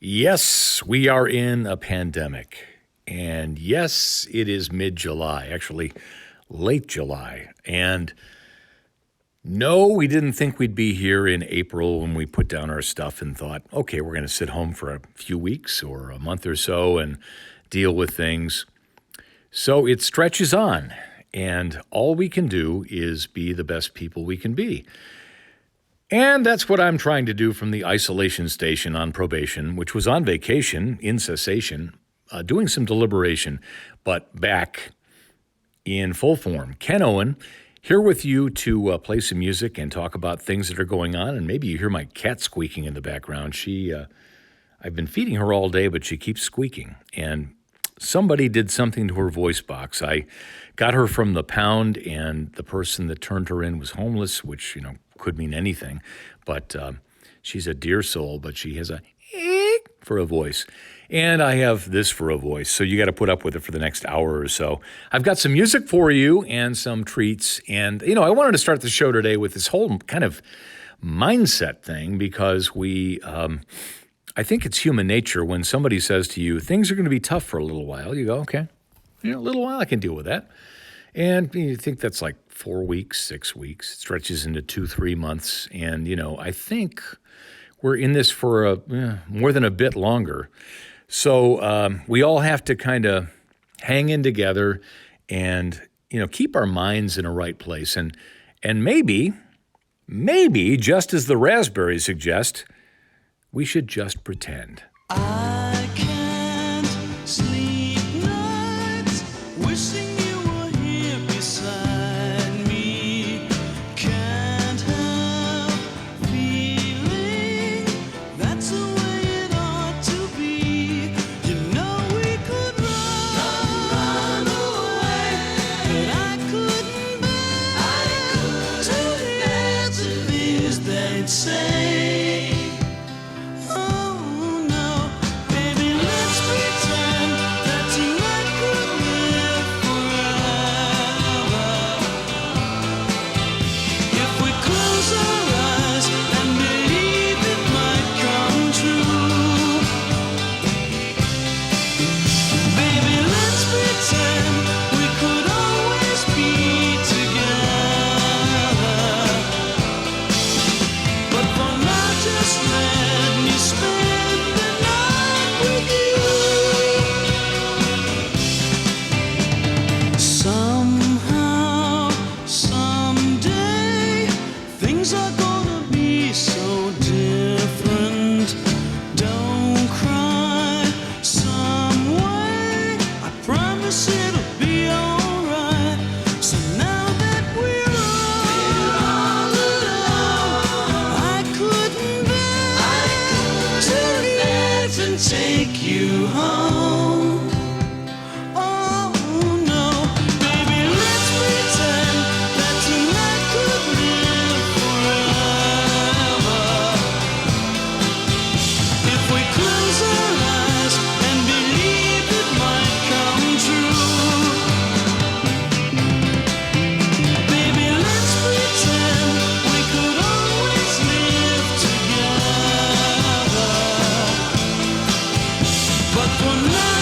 Yes, we are in a pandemic. And yes, it is mid July, actually, late July. And no, we didn't think we'd be here in April when we put down our stuff and thought, okay, we're going to sit home for a few weeks or a month or so and deal with things. So it stretches on. And all we can do is be the best people we can be. And that's what I'm trying to do from the isolation station on probation, which was on vacation in cessation, doing some deliberation, but back in full form. Ken Owen, here with you to play some music and talk about things that are going on. And maybe you hear my cat squeaking in the background. I've been feeding her all day, but she keeps squeaking. And somebody did something to her voice box. I got her from the pound, and the person that turned her in was homeless, which, could mean anything. But she's a dear soul, but she has a for a voice. And I have this for a voice, so you got to put up with it for the next hour or so. I've got some music for you and some treats. And, I wanted to start the show today with this whole kind of mindset thing because I think it's human nature when somebody says to you, things are going to be tough for a little while. You go, okay, a little while, I can deal with that. And you think that's like 4 weeks, 6 weeks, it stretches into 2-3 months. And, I think we're in this for more than a bit longer. So we all have to kind of hang in together and, keep our minds in a right place. And maybe, just as the raspberries suggest, we should just pretend. I can't sleep nights wishing you were here beside me. Can't help feeling that's the way it ought to be. We could run away, but I couldn't bear to hear the things they'd say. But for now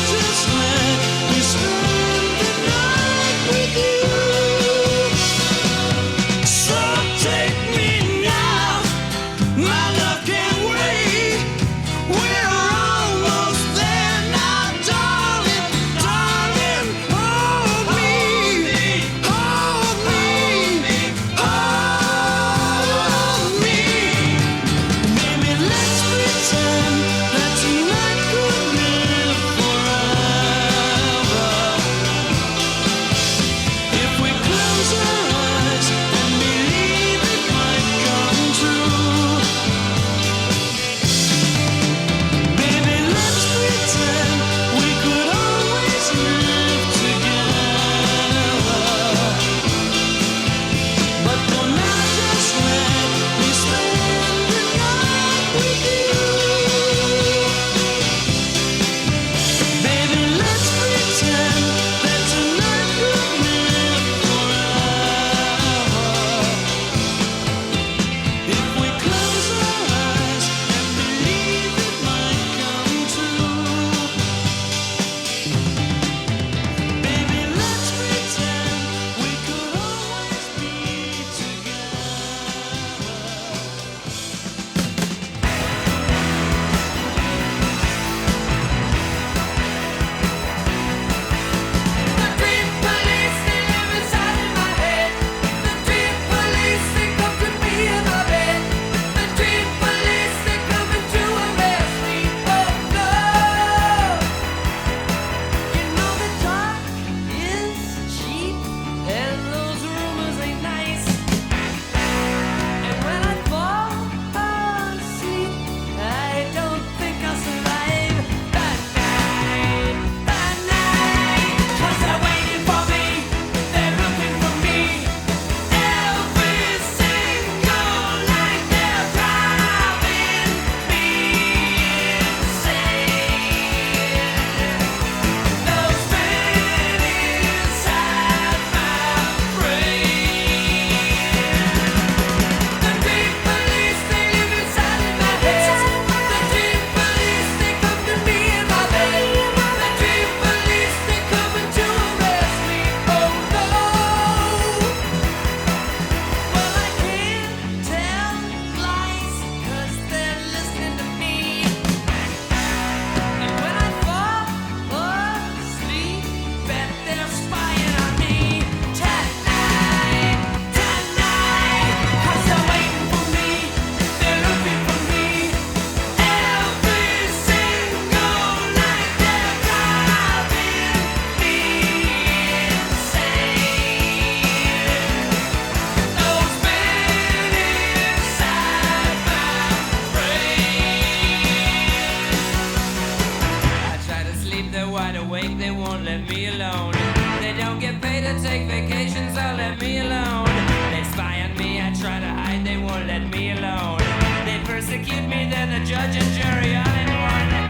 awake, they won't let me alone. They don't get paid to take vacations, they'll let me alone. They spy on me, I try to hide, they won't let me alone. They persecute me, they're the judge and jury all in one.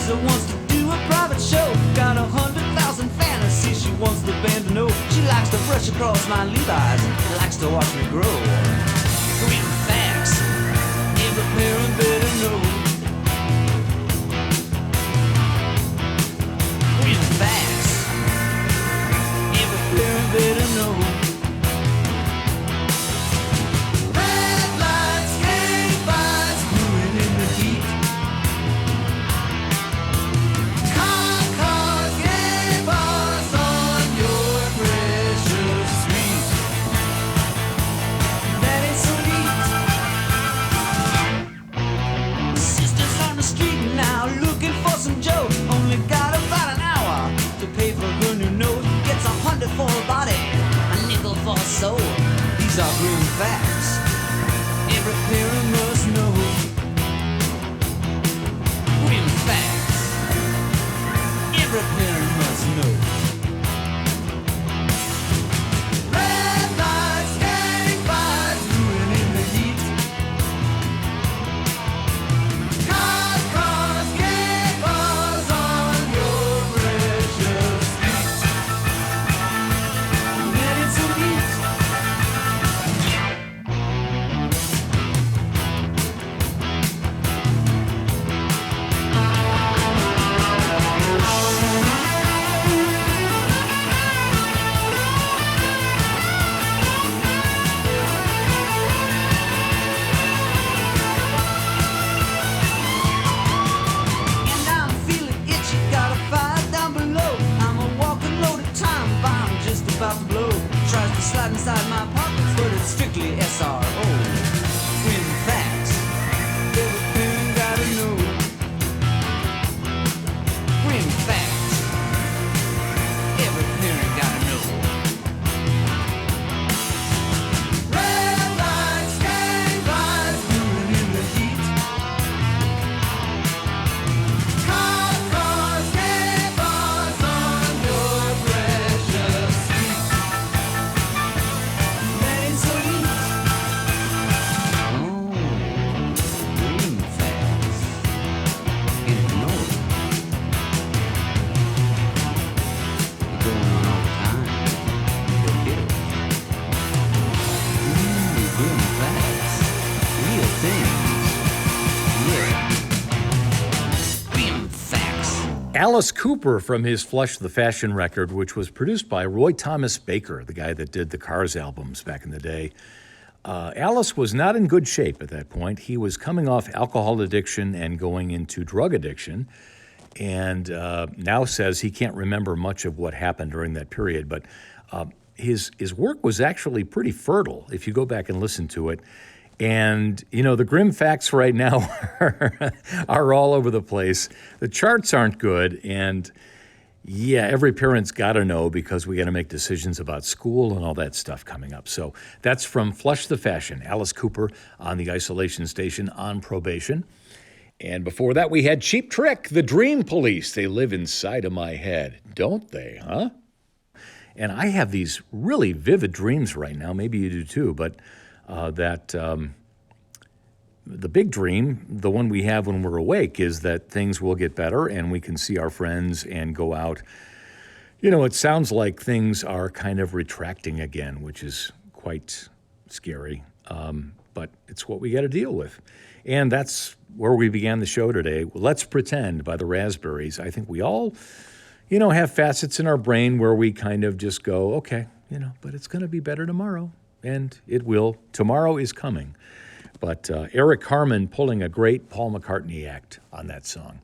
Wants to do a private show. Got 100,000 fantasies she wants the band to know. She likes to brush across my Levi's, likes to watch me grow. Real facts, every parent better know. Real facts, every parent better know. Red lights, gay bars, moving in the heat. Some Joe only got about an hour to pay for her new note. Gets $100 for a body, a nickel for a soul. These are grim facts every parent must know. Grim facts every parent must know. Red lights, gang fights, ruin in the heat. Cars, gay bars on your precious feet. Ready to meet. Alice Cooper from his Flush the Fashion record, which was produced by Roy Thomas Baker, the guy that did the Cars albums back in the day. Alice was not in good shape at that point. He was coming off alcohol addiction and going into drug addiction, and now says he can't remember much of what happened during that period, but his work was actually pretty fertile if you go back and listen to it. And, you know, the grim facts right now are all over the place. The charts aren't good. And, yeah, every parent's got to know because we got to make decisions about school and all that stuff coming up. So that's from Flush the Fashion, Alice Cooper on the Isolation Station on Probation. And before that, we had Cheap Trick, the Dream Police. They live inside of my head, don't they, huh? And I have these really vivid dreams right now. Maybe you do too, but the big dream, the one we have when we're awake, is that things will get better and we can see our friends and go out. You know, it sounds like things are kind of retracting again, which is quite scary, but it's what we got to deal with. And that's where we began the show today. Let's Pretend by the Raspberries. I think we all, you know, have facets in our brain where we kind of just go, okay, you know, but it's going to be better tomorrow. And it will. Tomorrow is coming. But Eric Carmen pulling a great Paul McCartney act on that song.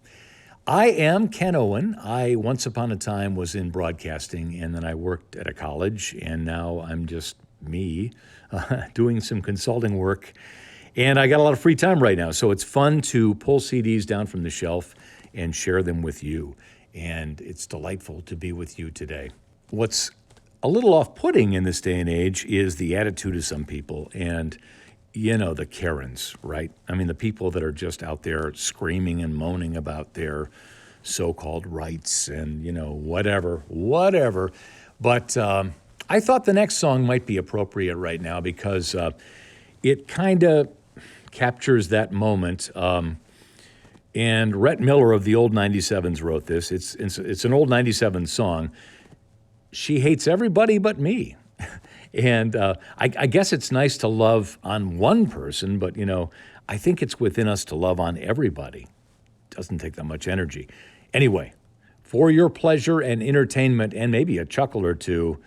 I am Ken Owen. I, once upon a time, was in broadcasting, and then I worked at a college, and now I'm just me doing some consulting work. And I got a lot of free time right now, so it's fun to pull CDs down from the shelf and share them with you. And it's delightful to be with you today. What's a little off-putting in this day and age is the attitude of some people, and you know, the Karens, right? I mean, the people that are just out there screaming and moaning about their so-called rights and, you know, whatever. But I thought the next song might be appropriate right now because it kind of captures that moment. And Rhett Miller of the Old 97s wrote this. It's an Old 97 song. She hates everybody but me. And I guess it's nice to love on one person, but, you know, I think it's within us to love on everybody. Doesn't take that much energy. Anyway, for your pleasure and entertainment and maybe a chuckle or two,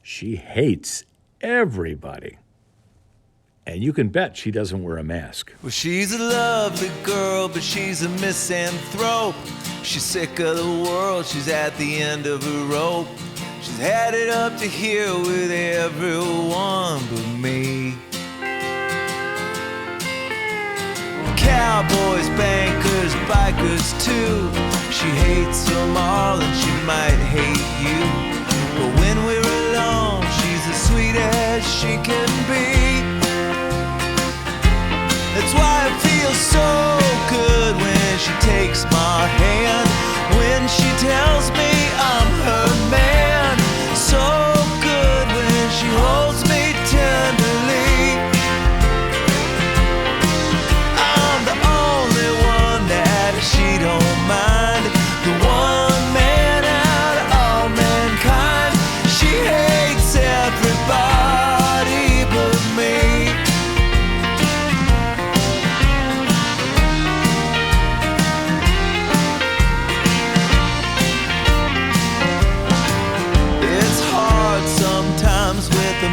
she hates everybody. And you can bet she doesn't wear a mask. Well, she's a lovely girl, but she's a misanthrope. She's sick of the world, she's at the end of her rope. She's had it up to here with everyone but me. Cowboys, bankers, bikers too. She hates them all and she might hate you. But when we're alone, she's as sweet as she can be. That's why it feels so good when she takes my hand, when she tells me I'm her man. So good when she holds me tenderly. I'm the only one that she don't mind, the one man out of all mankind. She hates everybody but me.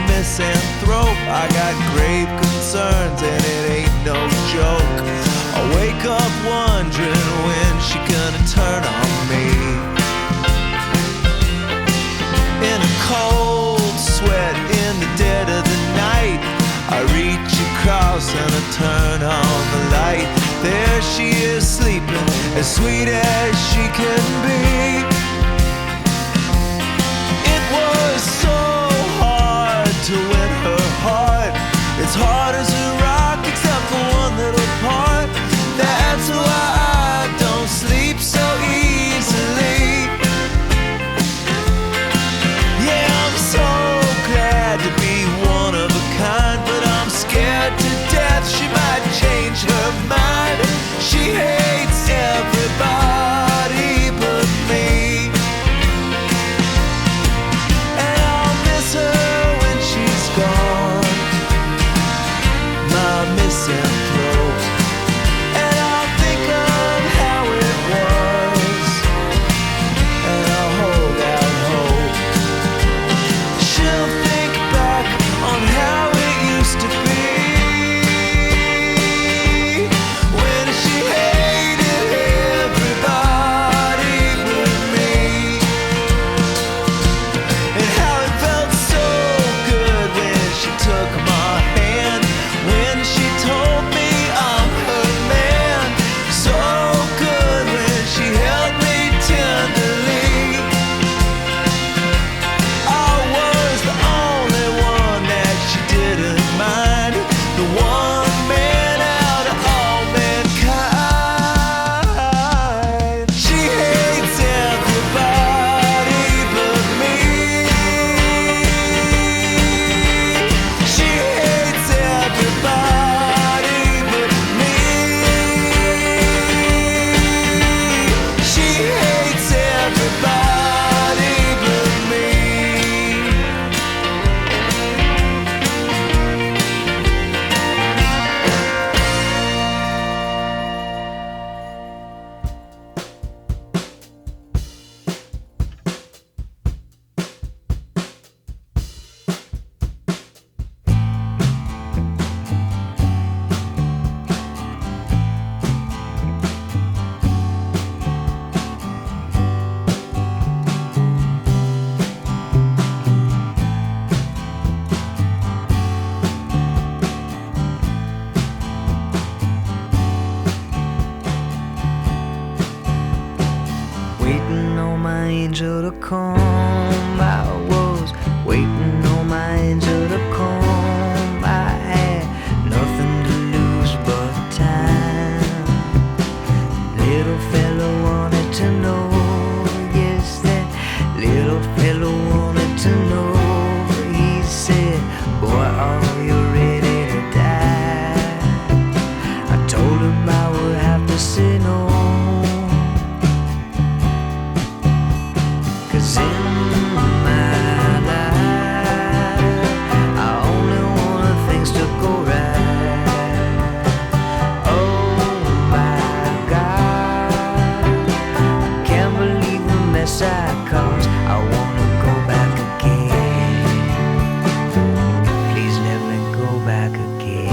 Misanthrope, I got grave concerns and it ain't no joke. I wake up wondering when she gonna turn on me. In a cold sweat in the dead of the night, I reach across and I turn on the light. There she is sleeping, as sweet as she can be. It was so to win her heart. It's hard as a rock except for one little part. That's why I don't sleep so easily. Yeah, I'm so glad to be one of a kind, but I'm scared to death she might change her mind. She hates everybody but my angel to come. I was waiting on my angel to come. I had nothing to lose but time. Little fellow wanted to know, yes, that little fellow wanted to know. He said, boy, are you ready to die? I told him I would have to say no. 'Cause in my life, I only wanted things to go right. Oh my God, I can't believe the mess I caused. I wanna go back again. Please let me go back again.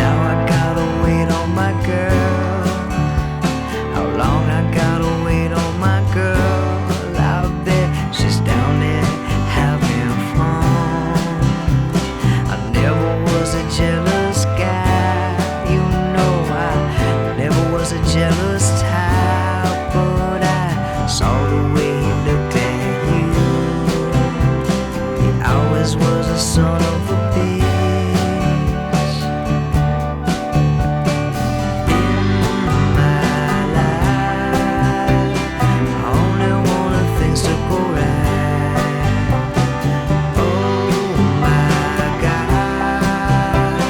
Now I gotta wait on my girl. How long I gotta wait on my girl? Out there, she's down there having fun. I never was a jealous guy, you know. I never was a jealous type, but I saw the way he looked at you. He always was a son of a bitch. My life, I only wanted things to go right. Oh my God,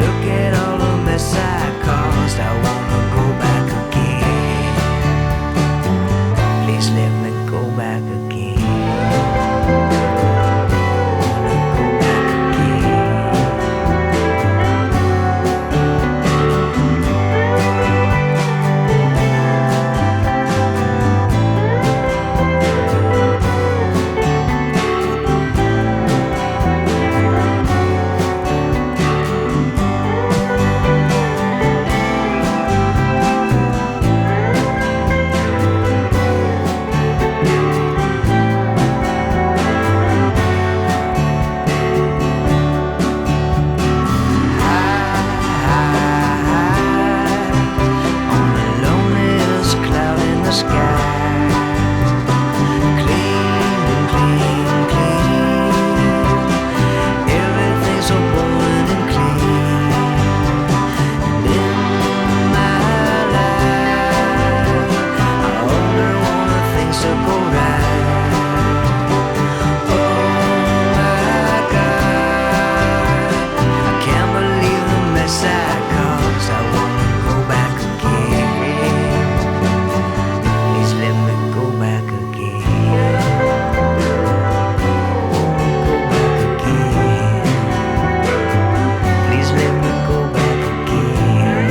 look at all the mess I caused. I wanna go back again. Please let me go back again. Wanna go back again. On the loneliest cloud in the sky. Clean, clean, clean. Everything's so boring and clean. And in my life, I only wanted things to go right. Oh my God, I can't believe the mess I caused. I wanna go back again. Please let me go back again. Wanna go back again. Please let me go back again.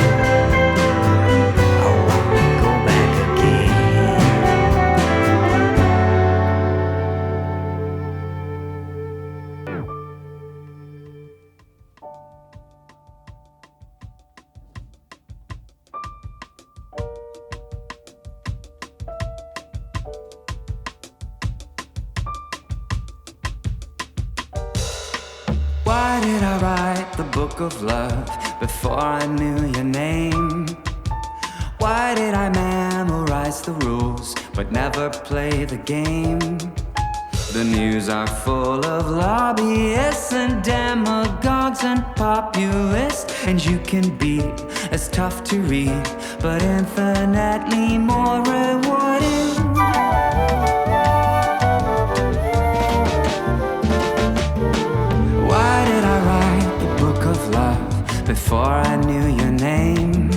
I wanna go back again. Why did I write the book of love before I knew your name? Why did I memorize the rules but never play the game? The news are full of lobbyists and demagogues and populists, and you can be as tough to read but infinitely more rewarding. Why did I write the book of love before I knew your name?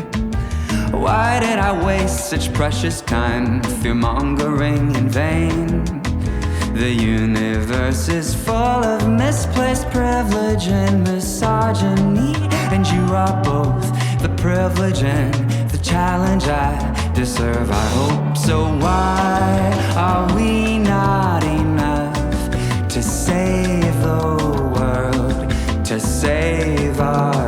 Why did I waste such precious time fear-mongering in vain? The universe is full of misplaced privilege and misogyny, and you are both the privilege and the challenge I deserve, I hope. So why are we not enough to save the world, to save our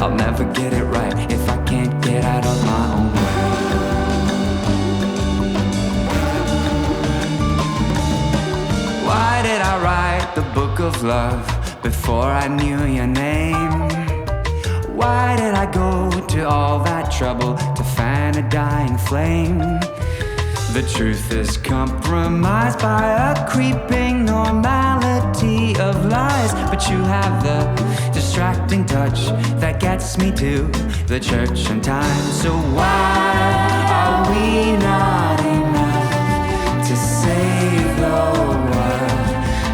I'll never get it right if I can't get out of my own way. Why did I write the book of love before I knew your name? Why did I go to all that trouble to fan a dying flame? The truth is compromised by a creeping normality of lies. But you have the distracting touch that gets me to the church on time. So why are we not enough to save the world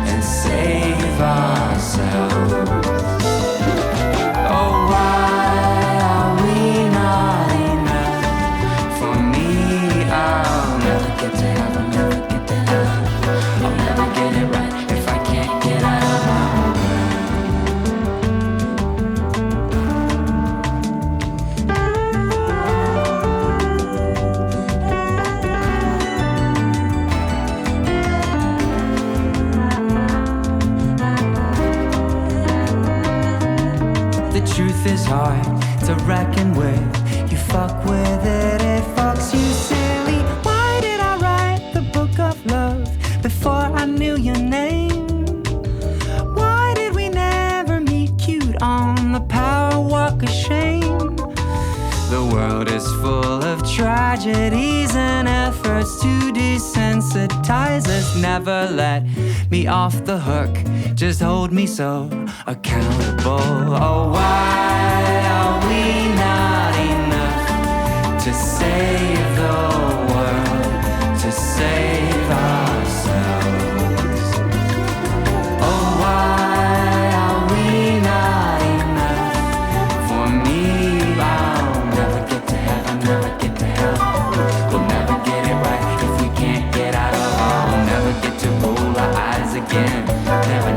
and save ourselves? Oh, why are we not enough for me? I'll never get to heaven, never get to heaven. I'll never get it right if I can't get out of my own The truth is hard to reckon with. You fuck with it, it fucks you silly. Why did I write the book of love before I knew your name? Why did we never meet cute on the power walk of shame? The world is full of tragedies and efforts to desensitize us. Never let me off the hook, just hold me so accountable. Oh, why are we not enough to save the world, to save ourselves? Oh, why are we not enough for me? I'll never get to heaven, never get to heaven. We'll never get it right if we can't get out of our own. Never get to roll our eyes again.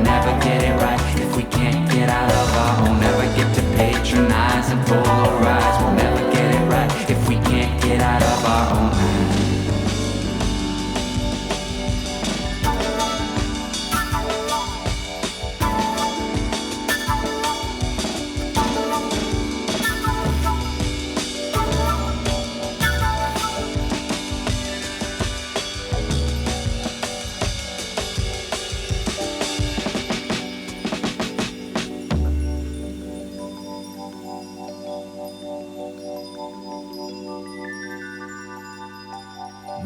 Never get it right if we can't get out of our own. Never get to patronize and polarize. We'll never get it right if we can't get out of our own.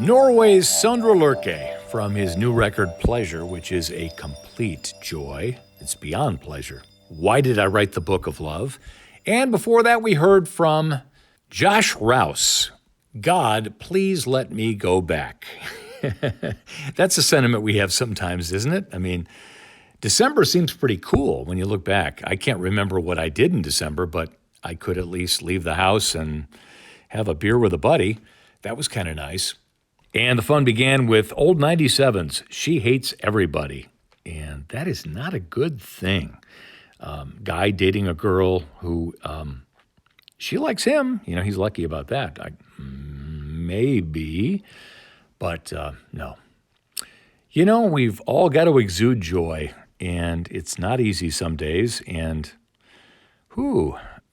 Norway's Sondre Lerche from his new record Pleasure, which is a complete joy. It's beyond pleasure. Why Did I Write the Book of Love? And before that, we heard from Josh Rouse. God, please let me go back. That's a sentiment we have sometimes, isn't it? I mean, December seems pretty cool when you look back. I can't remember what I did in December, but I could at least leave the house and have a beer with a buddy. That was kind of nice. And the fun began with old 97's She Hates Everybody. And that is not a good thing. Guy dating a girl who, she likes him. You know, he's lucky about that. Maybe, but no. You know, we've all got to exude joy, and it's not easy some days, and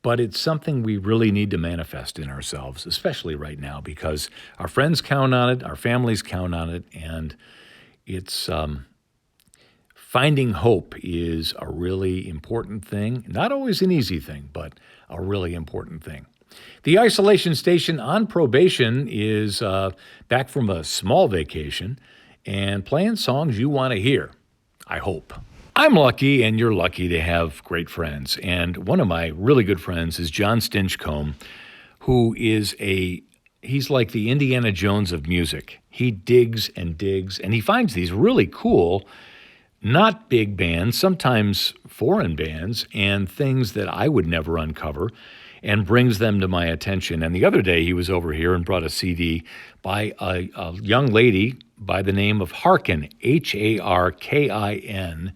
but it's something we really need to manifest in ourselves, especially right now, because our friends count on it, our families count on it, and it's finding hope is a really important thing. Not always an easy thing, but a really important thing. The Isolation Station on Probation is back from a small vacation and playing songs you want to hear, I hope. I'm lucky, and you're lucky to have great friends. And one of my really good friends is John Stinchcomb, who is he's like the Indiana Jones of music. He digs, and he finds these really cool, not big bands, sometimes foreign bands, and things that I would never uncover, and brings them to my attention. And the other day, he was over here and brought a CD by a young lady by the name of Harkin, Harkin.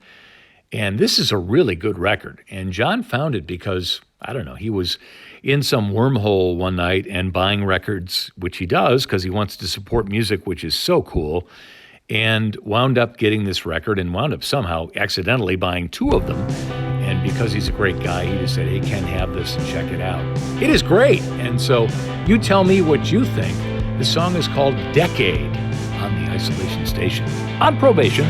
And this is a really good record. And John found it because, I don't know, he was in some wormhole one night and buying records, which he does because he wants to support music, which is so cool, and wound up getting this record and wound up somehow accidentally buying two of them and because he's a great guy, he just said, hey, Ken, have this and check it out. It is great. And so you tell me what you think. The song is called Decade on the Isolation Station on Probation.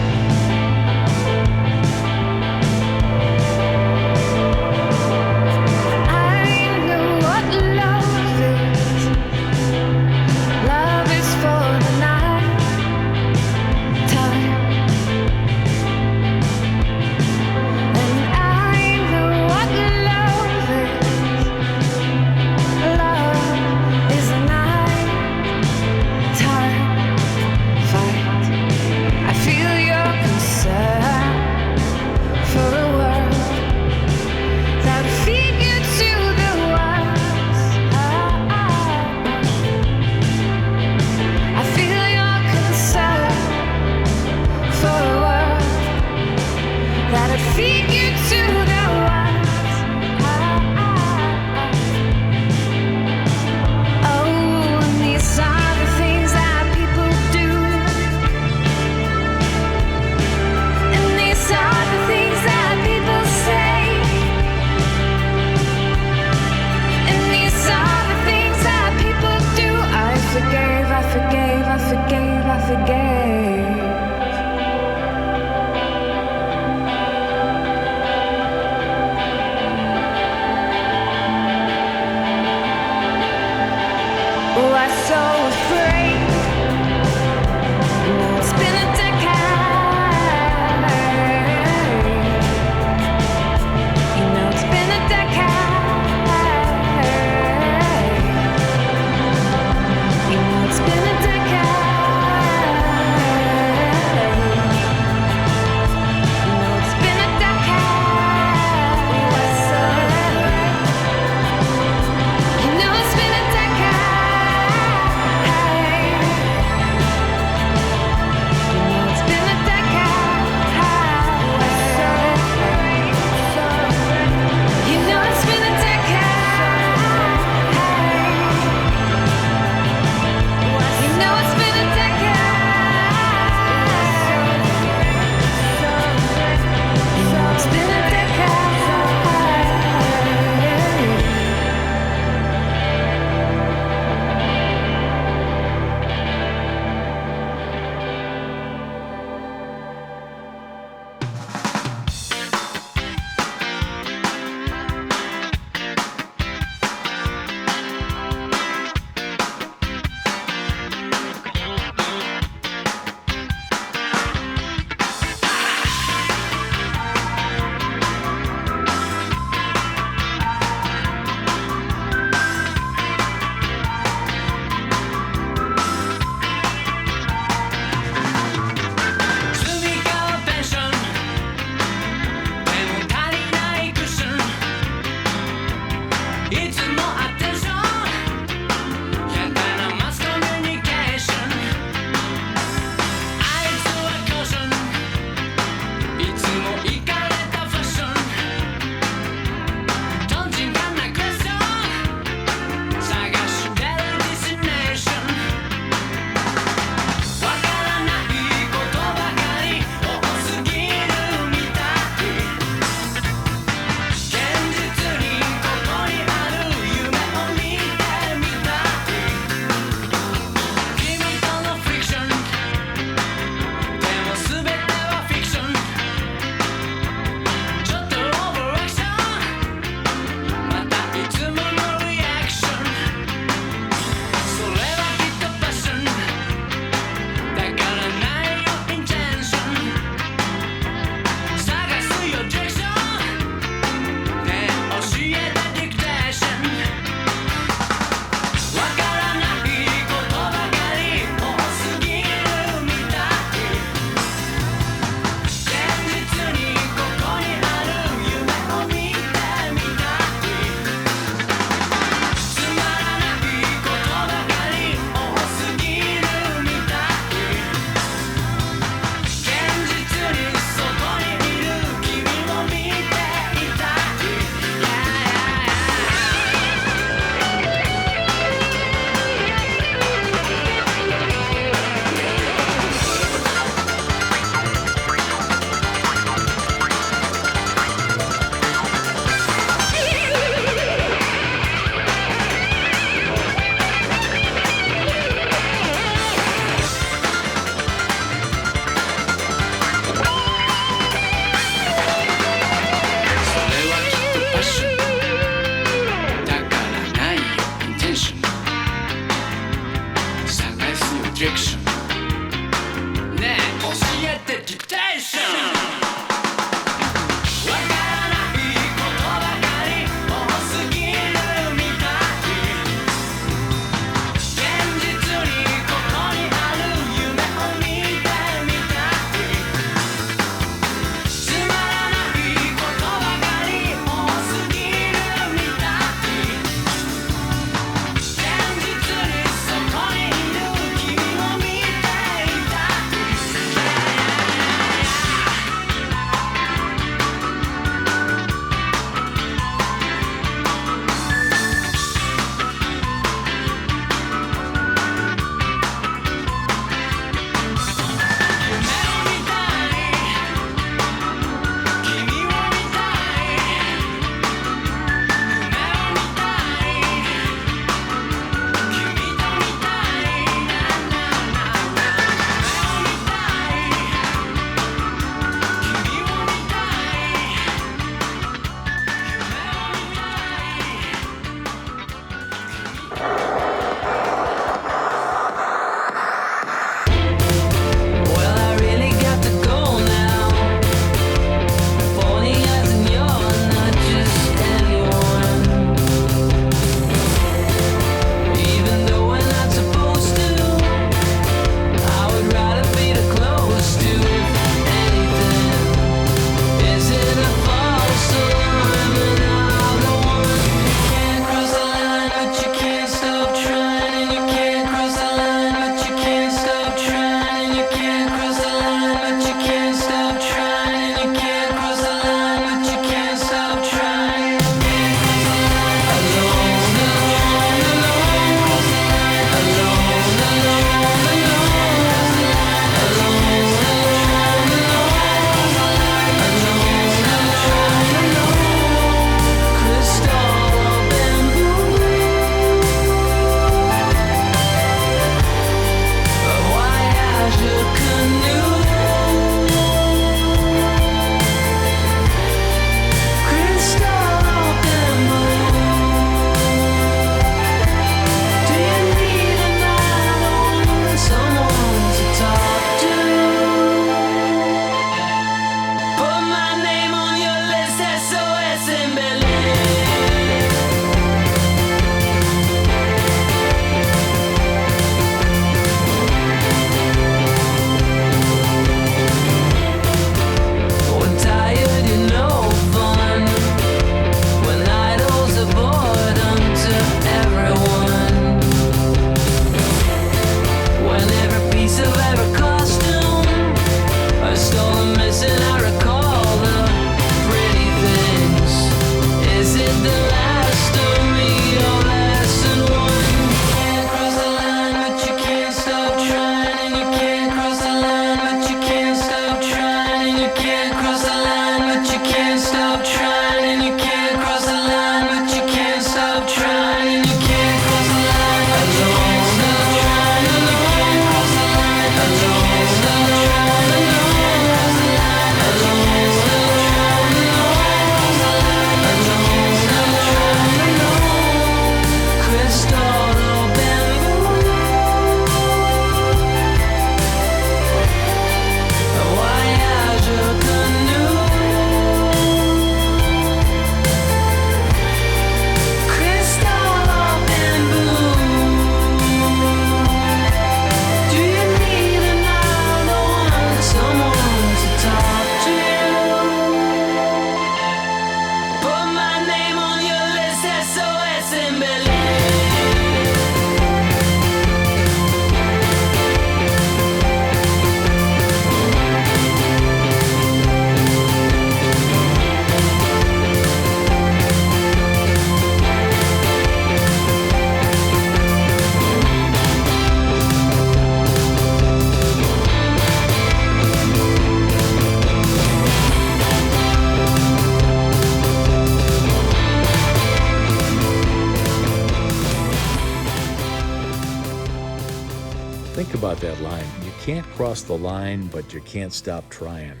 that line. You can't cross the line, but you can't stop trying.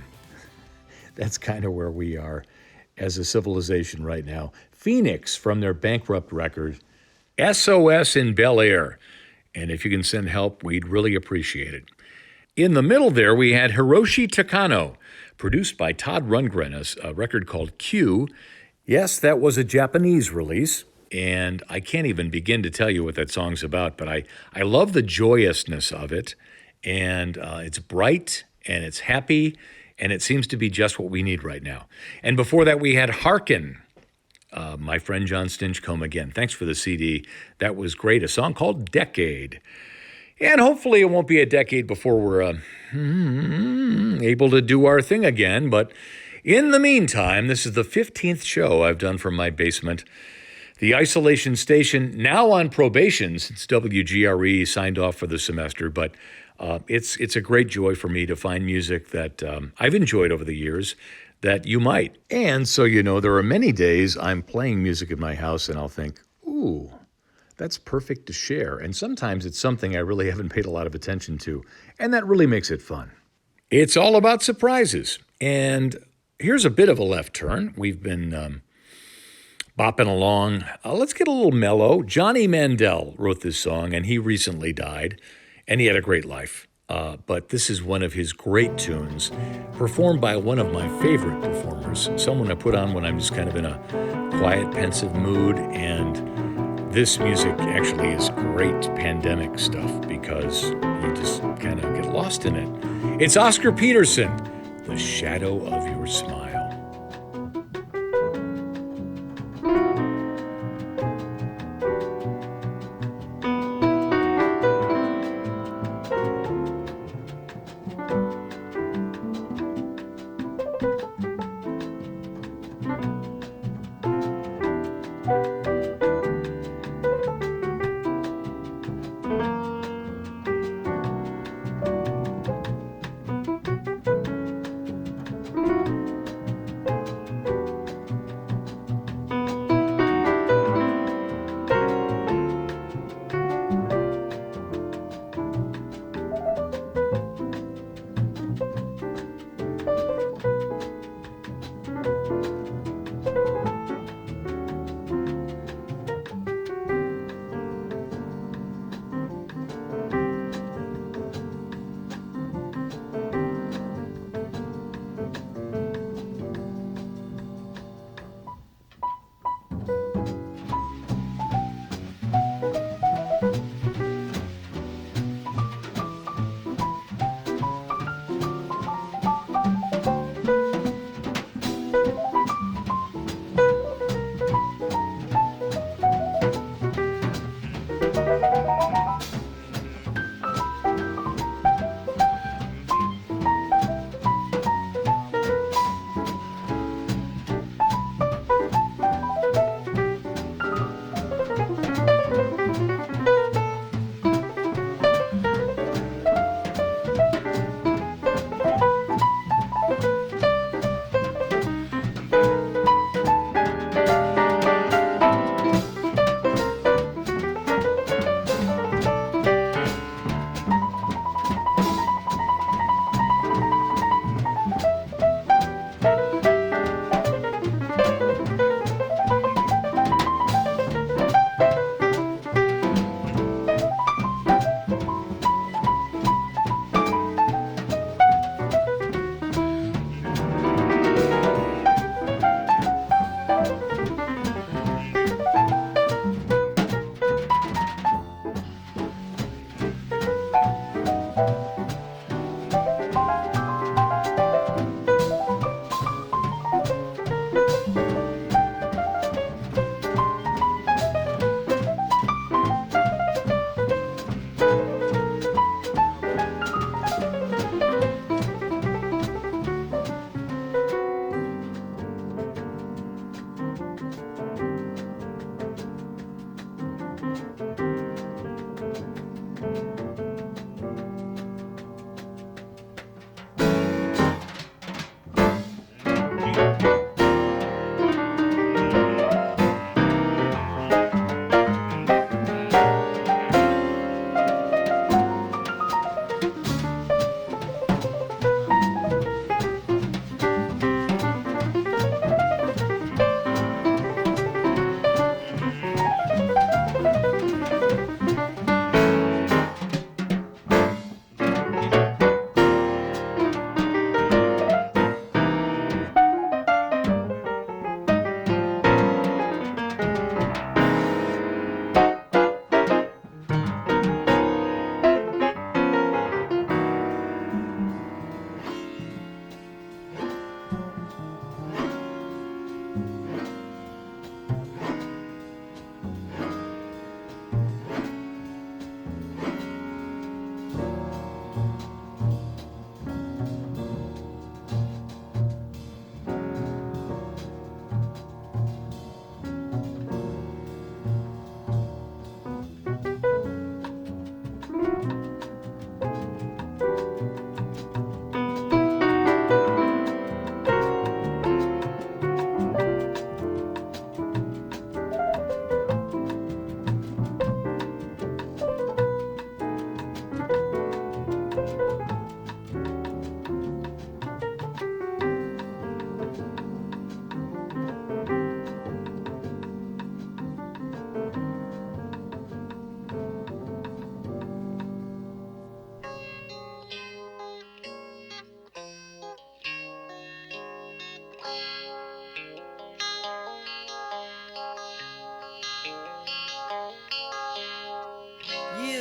That's kind of where we are as a civilization right now. Phoenix from their bankrupt record, SOS in Bel Air. And if you can send help, we'd really appreciate it. In the middle there, we had Hiroshi Takano, produced by Todd Rundgren, a record called Q. Yes, that was a Japanese release, and I can't even begin to tell you what that song's about, but I love the joyousness of it, and it's bright, and it's happy, and it seems to be just what we need right now. And before that, we had Harkin, my friend John Stinchcomb again. Thanks for the CD. That was great. A song called Decade. And hopefully it won't be a decade before we're able to do our thing again. But in the meantime, this is the 15th show I've done from my basement. The isolation station, now on probation since WGRE signed off for the semester. But it's a great joy for me to find music that I've enjoyed over the years that you might. And so, you know, there are many days I'm playing music in my house and I'll think, ooh, that's perfect to share. And sometimes it's something I really haven't paid a lot of attention to. And that really makes it fun. It's all about surprises. And here's a bit of a left turn. We've been bopping along. Let's get a little mellow. Johnny Mandel wrote this song, and he recently died. And he had a great life. But this is one of his great tunes, performed by one of my favorite performers, someone I put on when I'm just kind of in a quiet, pensive mood. And this music actually is great pandemic stuff because you just kind of get lost in it. It's Oscar Peterson, The Shadow of Your Smile.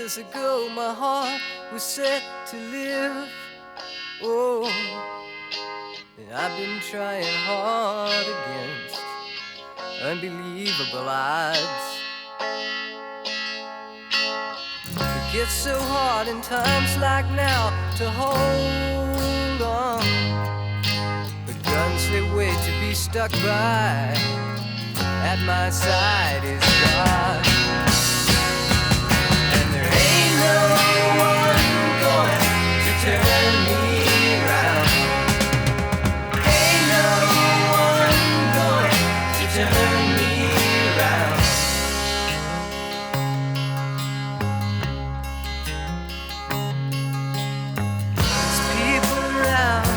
Years ago my heart was set to live. Oh, and I've been trying hard against unbelievable odds. It gets so hard in times like now to hold on. The guns they wait to be stuck by at my side is God. And there ain't no one going to turn me around. Ain't no one going to turn me around. There's people around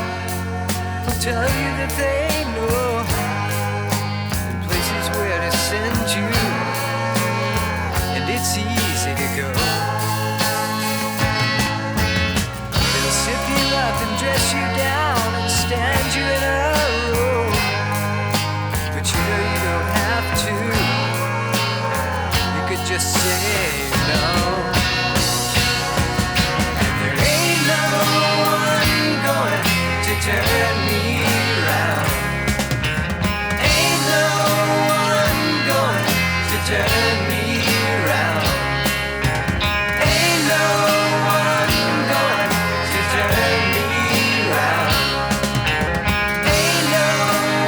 who tell you that they know places where to send you, and it's easy to go. They'll sip you up and dress you down and stand you in a row, but you know you don't have to. You could just say no. And there ain't no one going to turn me around. Ain't no one going to turn me around. Ain't no one going to turn me around. Ain't no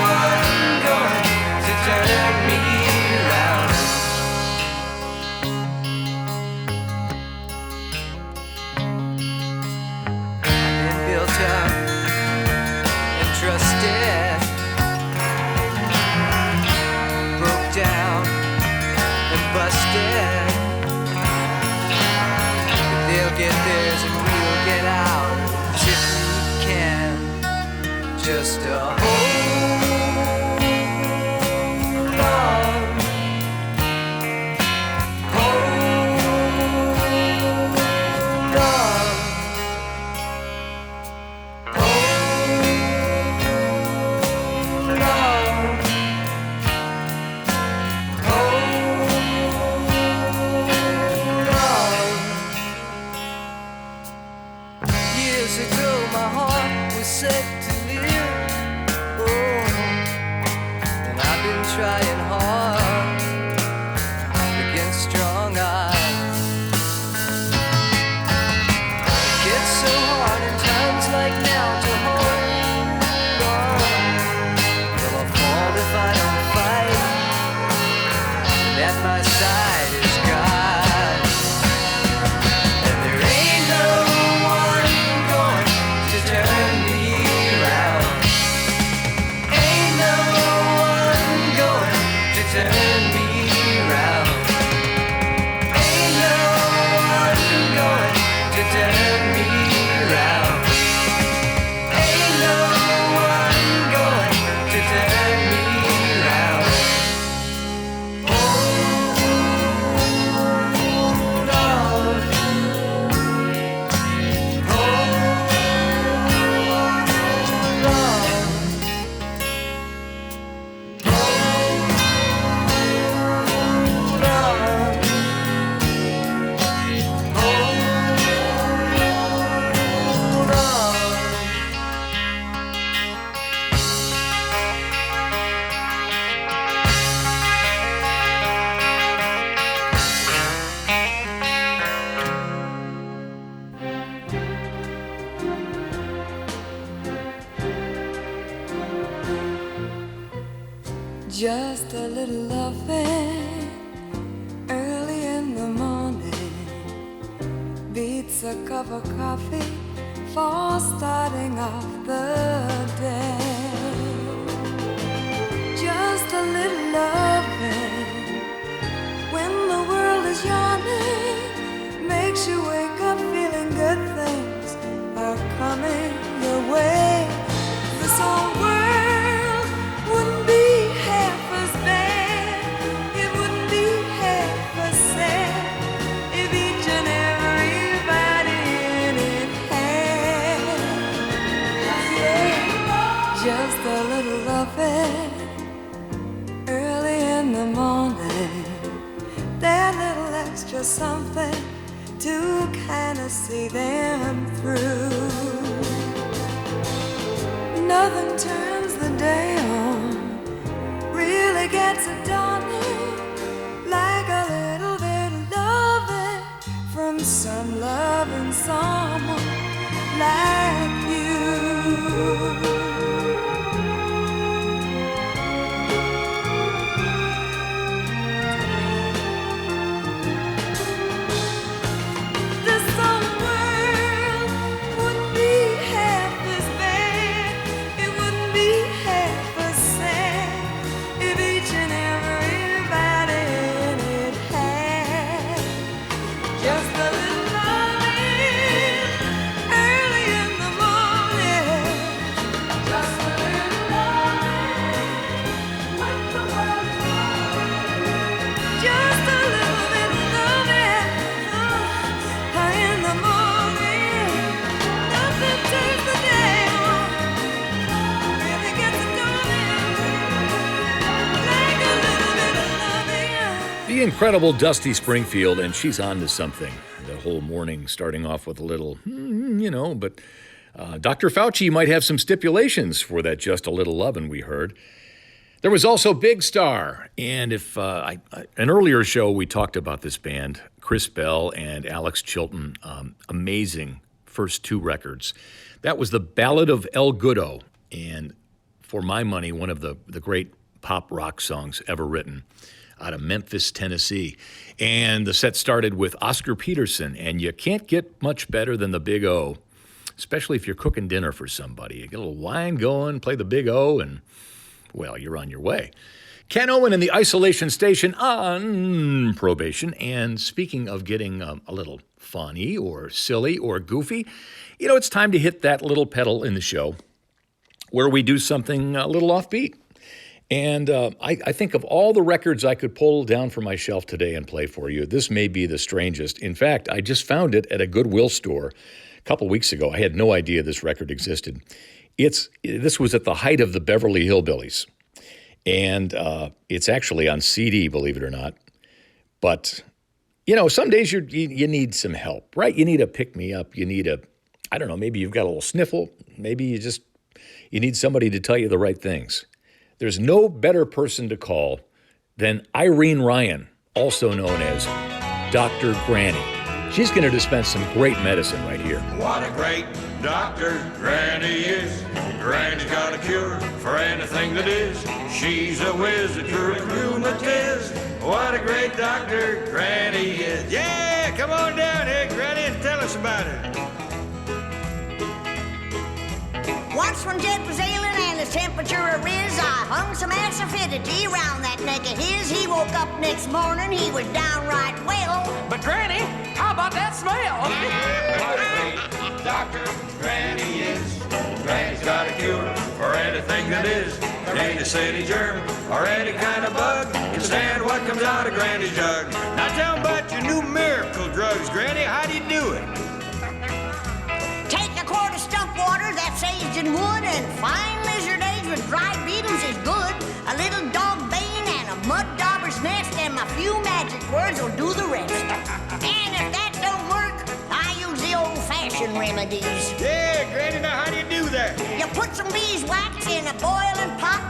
one going to turn me around. I've been built up and trusted, broke down and busted. But they'll get theirs and we'll get ours if we can. Just hold on. Hold on. Hold on. Years ago my heart was set to live. Oh, and I've been trying hard against strong odds. It gets so hard in times like now to hold on. Well, I'll fall if I don't fight, and at my side is God. And there ain't no one going to turn me around. Ain't no one going to turn me around. Ain't no one going to turn me around. Ain't no one going to turn me around. Hold on. Just a little loving early in the morning beats a cup of coffee for starting off the day. Just a little loving when the world is yawning makes you wake up feeling good things are coming your way. This whole world wouldn't be half as bad, it wouldn't be half as sad if each and everybody in it had, yeah, just a little loving early in the morning. That little extra something to kinda see them through. Nothing turns the day on, really gets it done, like a little bit of loving from some loving someone like you. The incredible Dusty Springfield, and she's on to something. The whole morning starting off with a little, but Dr. Fauci might have some stipulations for that just a little lovin' we heard. There was also Big Star, and if an earlier show we talked about this band, Chris Bell and Alex Chilton, amazing first two records. That was the Ballad of El Goodo, and for my money, one of the great pop rock songs ever written, out of Memphis, Tennessee. And the set started with Oscar Peterson, and you can't get much better than the Big O, especially if you're cooking dinner for somebody. You get a little wine going, play the Big O, and, well, you're on your way. Ken Owen in the Isolation Station on Probation. And speaking of getting a little funny or silly or goofy, it's time to hit that little pedal in the show where we do something a little offbeat. And I think of all the records I could pull down from my shelf today and play for you, this may be the strangest. In fact, I just found it at a Goodwill store a couple weeks ago. I had no idea this record existed. This was at the height of the Beverly Hillbillies. And it's actually on CD, believe it or not. But, some days you need some help, right? You need a pick-me-up. You need maybe you've got a little sniffle. Maybe you need somebody to tell you the right things. There's no better person to call than Irene Ryan, also known as Dr. Granny. She's going to dispense some great medicine right here. What a great doctor Granny is. Granny's got a cure for anything that is. She's a whiz at curing rheumatiz. What a great doctor Granny is. Yeah, come on down here, Granny, and tell us about it. Once when Jed was ailing and his temperature ariz, I hung some acidity around that neck of his. He woke up next morning, he was downright well. But Granny, how about that smell? What a great doctor Granny is. Granny's got a cure for anything that is. Ain't a city germ or any kind of bug can stand what comes out of Granny's jug. Now tell 'em about your new miracle drugs, Granny. How do you do it? Take a quart of stump water that's aged in wood, and fine lizard eggs with dried beetles is good. A little dog bane and a mud dauber's nest, and my few magic words will do the rest. And if that don't work, I use the old-fashioned remedies. Yeah, Granny, now how do you do that? You put some beeswax in a boiling pot,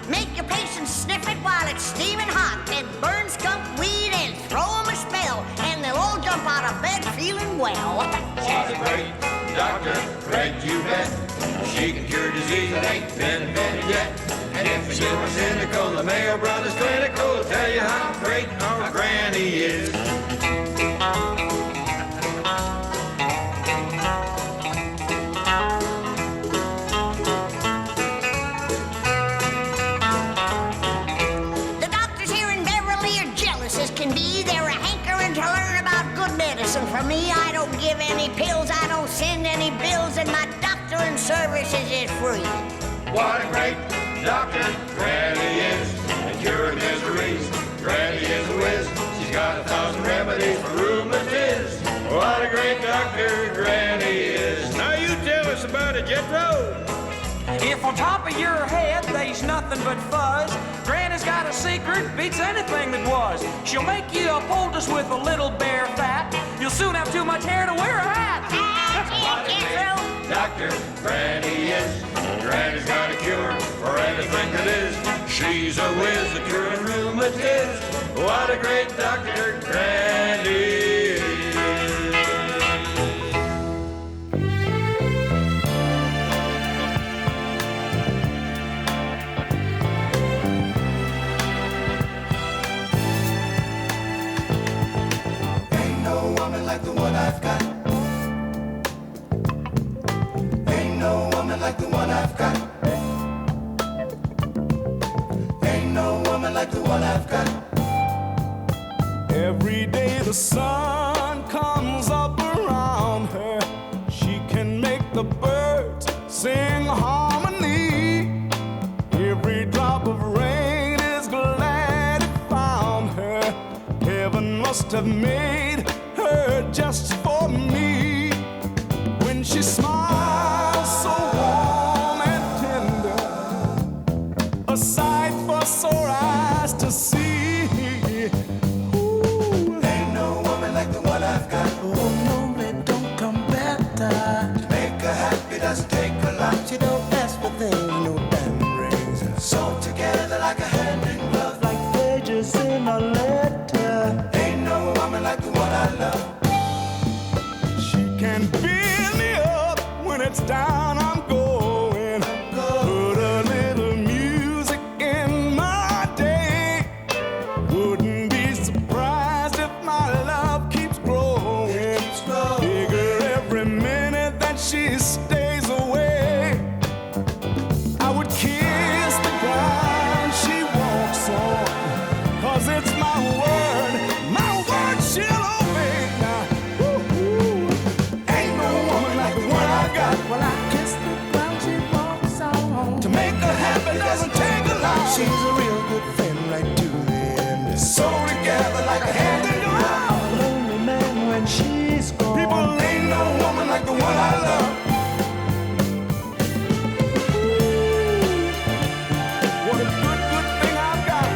make your patients sniff it while it's steaming hot, then burn skunk weed and throw 'em a spell, and they'll all jump out of bed feeling well. She's a great doctor, great you bet. She can cure disease that ain't been invented yet. And if you're feeling cynical, the Mayo Brothers Clinical will tell you how great our Granny is. The doctors here in Beverly are jealous as can be. They're a hankering to learn about good medicine. For me, I don't give any pills, I don't send any bills, and my doctoring services is free. What a great doctor Granny is. And curing miseries, Granny is a whiz. She's got 1,000 remedies for rheumatiz. What a great doctor Granny is. Now you tell us about it, Jethro. If on top of your head there's nothing but fuzz, Granny Granny's got a secret, beats anything that was. She'll make you a poultice with a little bare fat. You'll soon have too much hair to wear a hat. What a great doctor Granny is. Granny's got a cure for anything that is. She's a whiz, a curing rheumatiz. What a great doctor Granny is. Ain't no woman like the one I've got. Ain't no woman like the one I've got. Ain't no woman like the one I've got. Every day the sun comes up around her. She can make the birds sing harmony. Every drop of rain is glad it found her. Heaven must have made her just for me. When she smiles so warm and tender, a sight for sore eyes to see. Ain't no woman like the one I've got. Oh no, it don't come better. To make her happy doesn't take a lot. She don't ask for things, no diamond rings. Sewn together like a hand in glove. Like pages in a letter. Ain't no woman like the one I love. She can build me up when it's down. I'm going. Put a little music in my day. Wouldn't be surprised if my love keeps growing. Bigger every minute that she stays away. I would kiss the ground she walks on. 'Cause it's my word she'll obey now. Ain't no woman like the one I got. Well, I kiss the ground she walks on. To make her happy doesn't take a lot. She's a real good friend right to the end. Sewn together like a hand in glove. I'm a lonely man when she's gone. People, ain't no woman like the one I love. What a good thing I've got.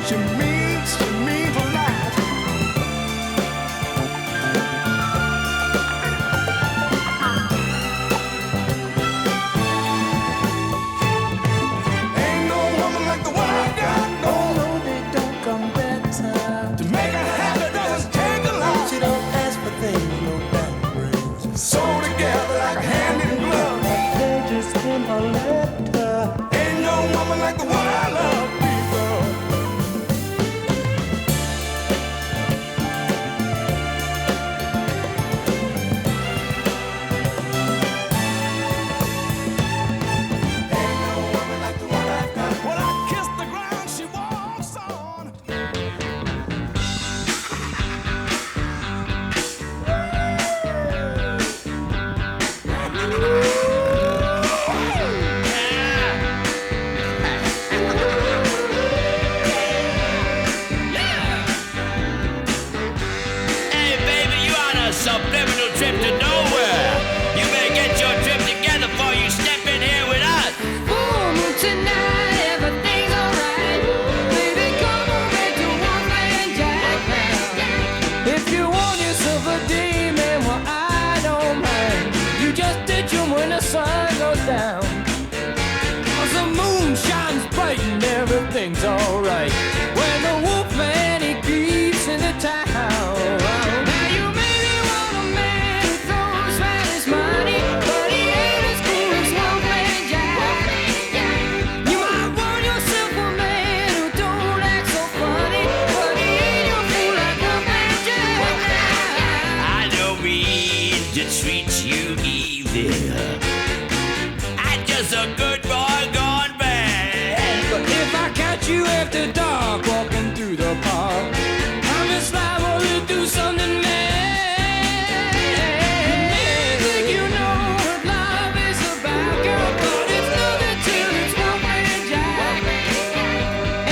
She means a lot. Ain't no woman like the one I got. No, No, they don't come better. to make her happy doesn't take a lot. She don't ask for things, no diamond rings. Sewn together like a hand in glove. Like pages in a letter. Ain't no woman like the one I love, people. Ain't no woman like the one I've got. When I kiss the ground she walks on. Hey, baby, you on a subliminal trip to nowhere. You better get your trip together before you step in here with us. Tonight, everything's alright. Baby, come on back to Wolfman Jack. If you want yourself a demon, well, I don't mind. You just ditch 'em when the sun goes down. 'Cause the moon shines bright and everything's alright. When the Wolfman, he creeps into town. Now you maybe want a man who throws around his money, but he ain't as cool as Wolfman Jack. You might want yourself a man who don't act so funny, but he ain't your fool like Wolfman Jack. I don't mean to treat you evil. I'm just a good boy gone bad. But if I catch you after dark walking through the park, I'm just liable to do something mad. You think you know what love is about, girl, but it's nothing till it's Wolfman Jack.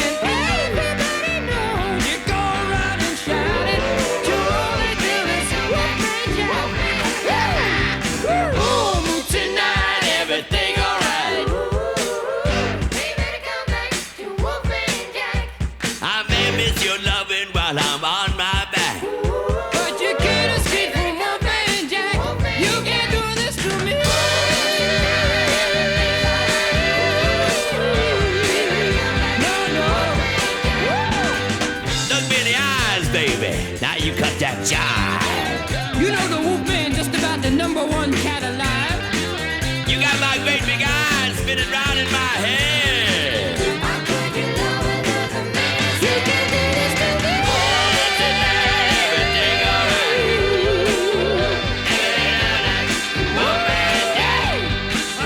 And everybody knows you go around and shout it, you're only till it's Wolfman Jack. Tonight, everything alright. that jive. You know the Wolfman, just about the number one cat alive. You got my great big eyes spinning round in my head. You can do this to me. Everything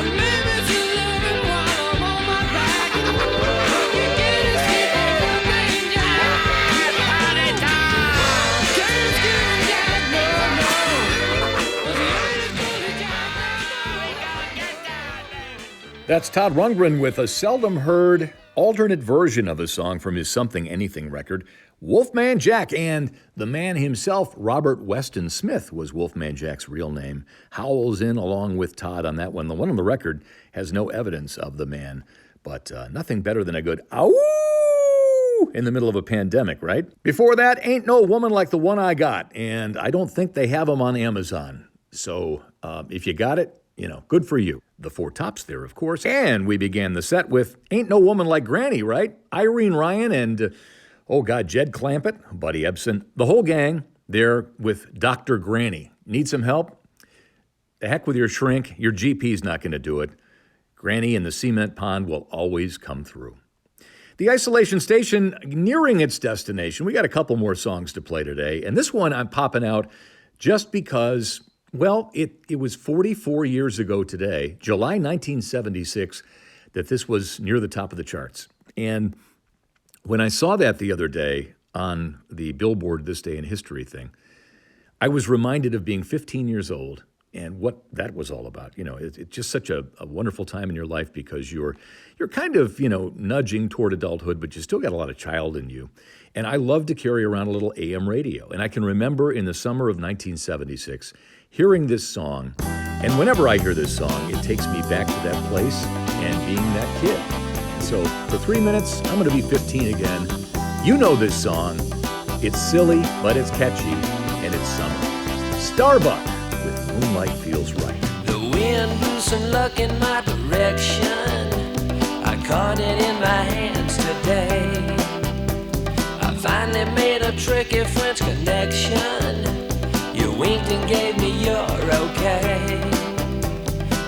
Maybe she's living while I'm on my back. You get it, see that Wolfman Jack. Party time! Can't skip Jack, no, no. 'Cause he ain't as good as Jack. That's Todd Rundgren with a seldom heard alternate version of a song from his Something Anything record, Wolfman Jack. And the man himself, Robert Weston Smith, was Wolfman Jack's real name. Howells in along with Todd on that one. The one on the record has no evidence of the man, but nothing better than a good ow in the middle of a pandemic, right? Before that, Ain't No Woman Like the One I Got, and I don't think they have them on Amazon. So if you got it, you know, good for you. The Four Tops there, of course. And we began the set with Ain't No Woman Like Granny, right? Irene Ryan and, Jed Clampett, Buddy Ebsen, the whole gang there with Dr. Granny. Need some help? The heck with your shrink. Your GP's not going to do it. Granny in the cement pond will always come through. The Isolation Station nearing its destination. We got a couple more songs to play today. And this one I'm popping out just because, well, it was 44 years ago today, July 1976, that this was near the top of the charts. And when I saw that the other day on the Billboard This Day in History thing, I was reminded of being 15 years old and what that was all about. You know, it's just such a wonderful time in your life because you're kind of, nudging toward adulthood, but you still got a lot of child in you. And I love to carry around a little AM radio. And I can remember in the summer of 1976 hearing this song. And whenever I hear this song, it takes me back to that place and being that kid. And so for 3 minutes, I'm going to be 15 again. You know this song. It's silly, but it's catchy, and it's summer. Starbuck with Moonlight Feels Right. The wind blew some luck in my direction. I caught it in my hands today. I finally made a tricky French connection. You winked and gave me your okay.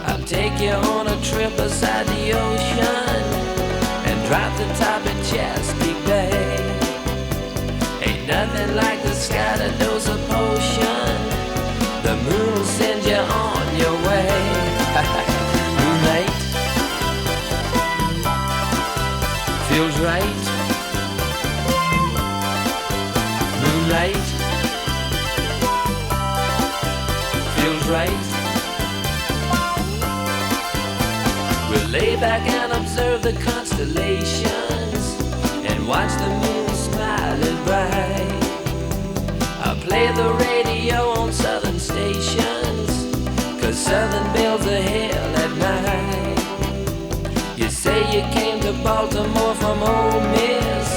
I'll take you on a trip beside the ocean and drop the top of Chesapeake Bay. Ain't nothing like the sky to dose a potion. The moon will send you on your way. Moonlight feels right. Moonlight feels right. We'll lay back and observe the constellations and watch the moon smiling bright. I'll play the radio on southern stations, 'cause southern bells are hell at night. You say you came to Baltimore from Ole Miss,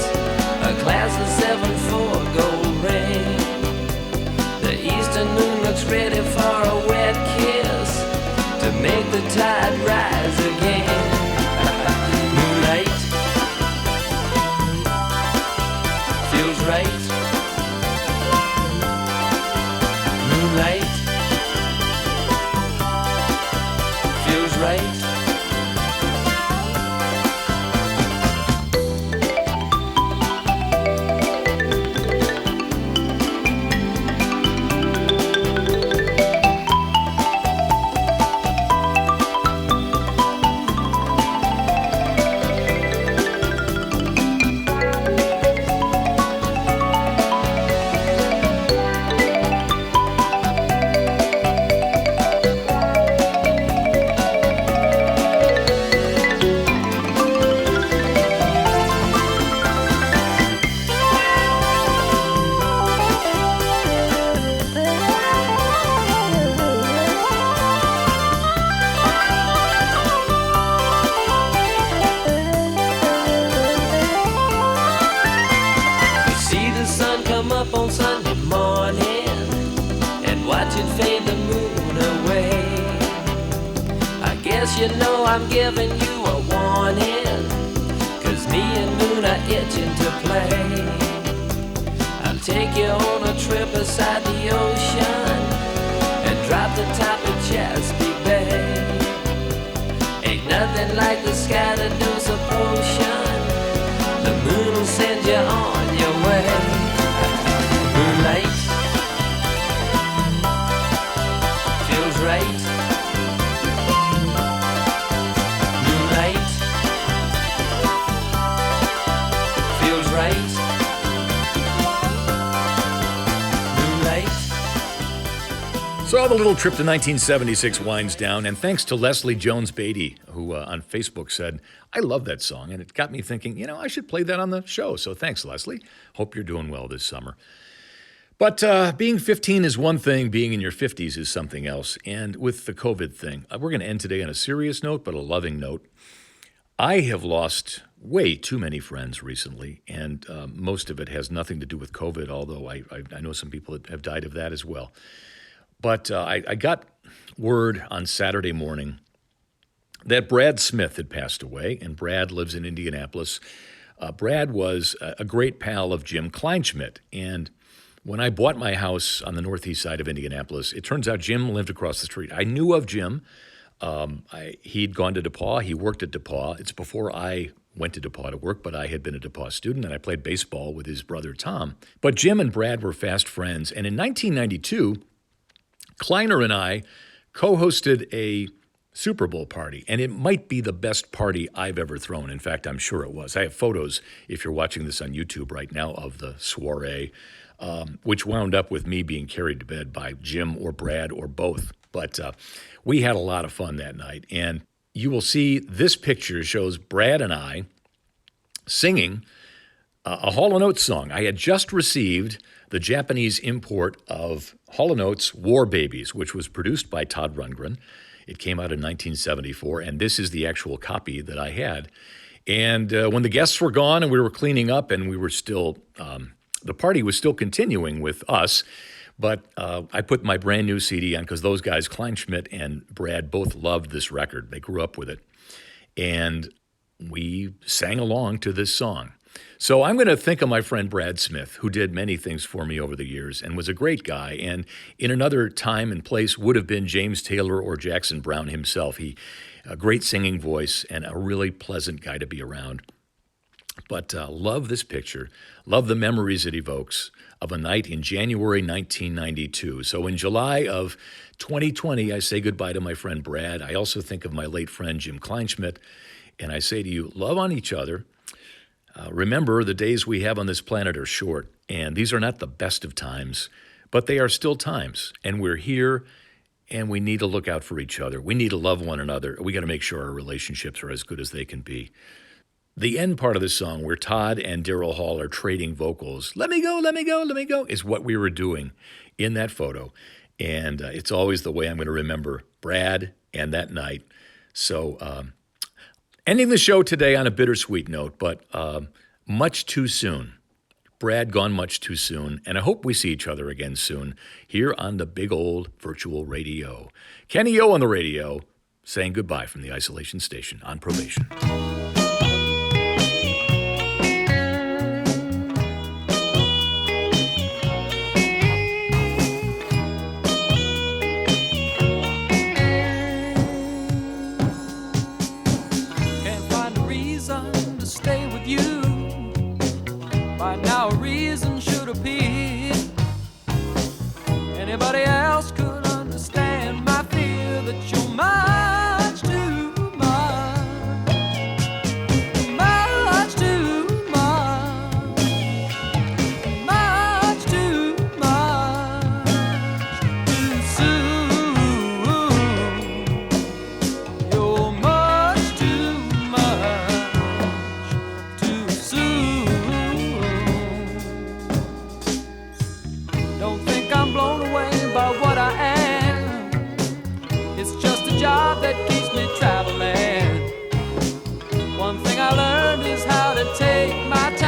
a class of 7-4 gold ring. The eastern moon looks ready for a wet kiss to make the tide rise again. Moonlight feels right. Moonlight feels right. You know I'm giving you a warning, 'cause me and Moon are itching to play. I'll take you on a trip beside the ocean and drop the top of Chesapeake Bay. Ain't nothing like the sky to dose a potion. The moon will send you on your way. Moonlight feels right. Moonlight feels right. Moonlight. So the little trip to 1976 winds down, and thanks to Leslie Jones Beatty, who on Facebook said, I love that song, and it got me thinking, I should play that on the show. So thanks, Leslie. Hope you're doing well this summer. But being 15 is one thing, being in your 50s is something else. And with the COVID thing, we're going to end today on a serious note, but a loving note. I have lost way too many friends recently, and most of it has nothing to do with COVID, although I know some people that have died of that as well. But I got word on Saturday morning that Brad Smith had passed away, and Brad lives in Indianapolis. Brad was a great pal of Jim Kleinschmidt, and when I bought my house on the northeast side of Indianapolis, it turns out Jim lived across the street. I knew of Jim. He'd gone to DePauw. He worked at DePauw. It's before I went to DePauw to work, but I had been a DePauw student, and I played baseball with his brother Tom. But Jim and Brad were fast friends, and in 1992, Kleiner and I co-hosted a Super Bowl party, and it might be the best party I've ever thrown. In fact, I'm sure it was. I have photos, if you're watching this on YouTube right now, of the soiree, which wound up with me being carried to bed by Jim or Brad or both. But we had a lot of fun that night, and you will see this picture shows Brad and I singing a Hall & Oates song. I had just received the Japanese import of Hall & Oates' War Babies, which was produced by Todd Rundgren. It came out in 1974, and this is the actual copy that I had. And when the guests were gone and we were cleaning up and we were still, the party was still continuing with us, but I put my brand new CD on because those guys, Kleinschmidt and Brad, both loved this record. They grew up with it. And we sang along to this song. So I'm going to think of my friend Brad Smith, who did many things for me over the years and was a great guy, and in another time and place would have been James Taylor or Jackson Browne himself. He, a great singing voice and a really pleasant guy to be around. But love this picture, love the memories it evokes of a night in January 1992. So in July of 2020, I say goodbye to my friend Brad. I also think of my late friend Jim Kleinschmidt, and I say to you, love on each other. Remember, the days we have on this planet are short, and these are not the best of times, but they are still times, and we're here, and we need to look out for each other. We need to love one another. We got to make sure our relationships are as good as they can be. The end part of the song, where Todd and Daryl Hall are trading vocals, let me go, let me go, let me go, is what we were doing in that photo, and it's always the way I'm going to remember Brad and that night. So, ending the show today on a bittersweet note, but much too soon. Brad gone much too soon, and I hope we see each other again soon here on the big old virtual radio. Kenny O on the radio, saying goodbye from the Isolation Station on Probation. Anybody else could understand my fear that you're much too much, much too much, much too much, too soon. You're much too soon. Don't think I'm blown away by what I am. It's just a job that keeps me traveling. One thing I learned is how to take my time.